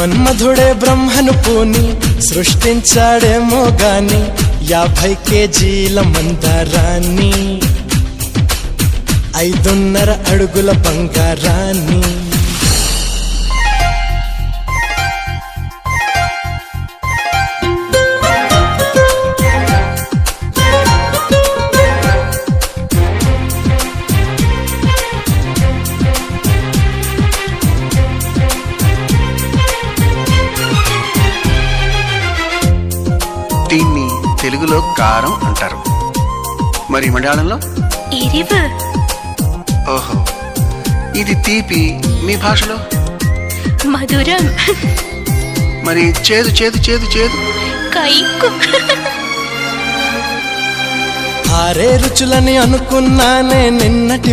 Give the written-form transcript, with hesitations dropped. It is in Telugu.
మన్మధుడే బ్రహ్మను పూని సృష్టించాడేమో గాని 50 కేజీల మందారాన్ని 5.5 అడుగుల బంగారాన్ని. దీన్ని తెలుగులో కారం అంటారు, మరి మలయాళంలో ఎరివు. ఓహో, ఇది తీపి మీ భాషలో మధురం. మరి చేదు చేదు చేదు చేదు కైకు. 6 రుచులని అనుకున్నానే నిన్నటి